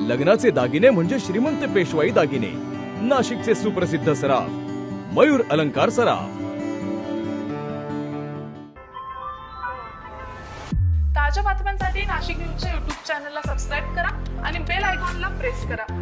लग्नाचे दागिने म्हणजे श्रीमंत पेशवाई दागिने, नाशिकचे सुप्रसिद्ध सराफ मयूर अलंकार सराफ। ताज्या बातम्यांसाठी नाशिक न्यूजच्या YouTube चॅनलला सबस्क्राईब करा आणि बेल आयकॉनला प्रेस करा।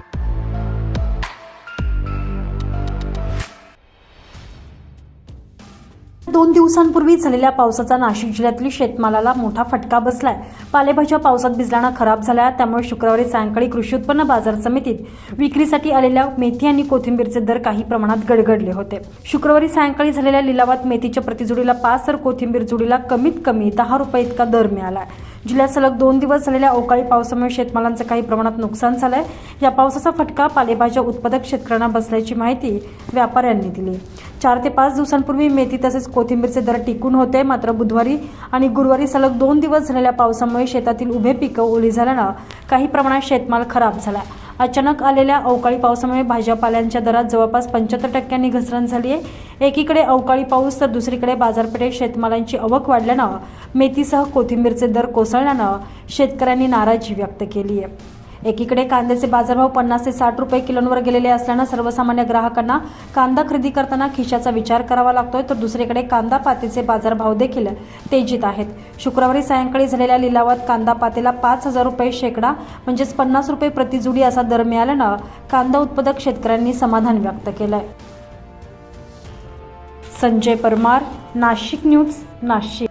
2 दिवसांपूर्वी झालेल्या पावसाचा नाशिक जिल्ह्यातील शेतमालाला मोठा फटका बसलाय। पालेभाज्या पावसात भिजल्याने खराब झाल्या, त्यामुळे शुक्रवारी सायंकाळी कृषी उत्पन्न बाजार समितीत विक्रीसाठी आलेल्या मेथी आणि कोथिंबीरचे दर काही प्रमाणात गडगडले होते। शुक्रवारी सायंकाळी झालेल्या लिलावात मेथीच्या प्रतिजुडीला 5 तर कोथिंबीर जुडीला कमीत कमी 10 रुपये इतका दर मिळाला। जिल्ह्यात सलग 2 दिवस झालेल्या अवकाळी पावसामुळे शेतमालांचे काही प्रमाणात नुकसान झालंय। या पावसाचा फटका पालेभाज्या उत्पादक शेतकऱ्यांना बसल्याची माहिती व्यापाऱ्यांनी दिली। 4 ते 5 दिवसांपूर्वी मेथी तसेच कोथिंबीरचे दर टिकून होते, मात्र बुधवारी आणि गुरुवारी सलग 2 दिवस झालेल्या पावसामुळे शेतातील उभे पिकं ओली झाल्यानं काही प्रमाणात शेतमाल खराब झाला। अचानक आलेल्या अवकाळी पावसामुळे भाजीपाल्यांच्या दरात जवळपास 75% घसरण झाली आहे। एकीकडे अवकाळी पाऊस तर दुसरीकडे बाजारपेठेत शेतमालांची आवक वाढल्यानं मेथीसह कोथिंबीरचे दर कोसळल्यानं शेतकऱ्यांनी नाराजी व्यक्त केली आहे। एकीकडे कांद्याचे बाजारभाव 50 ते 60 रुपये किलोवर गेलेले असल्यानं सर्वसामान्य ग्राहकांना कांदा खरेदी करताना खिशाचा विचार करावा लागतोय, तर दुसरीकडे कांदा पातीचे बाजारभाव देखील तेजीत आहेत। शुक्रवारी सायंकाळी झालेल्या लिलावात कांदा पातेला 5,000 रुपये शेकडा म्हणजेच 50 रुपये प्रतिजुडी असा दर मिळाल्यानं कांदा उत्पादक शेतकऱ्यांनी समाधान व्यक्त केलंय। संजय परमार, नाशिक न्यूज, नाशिक।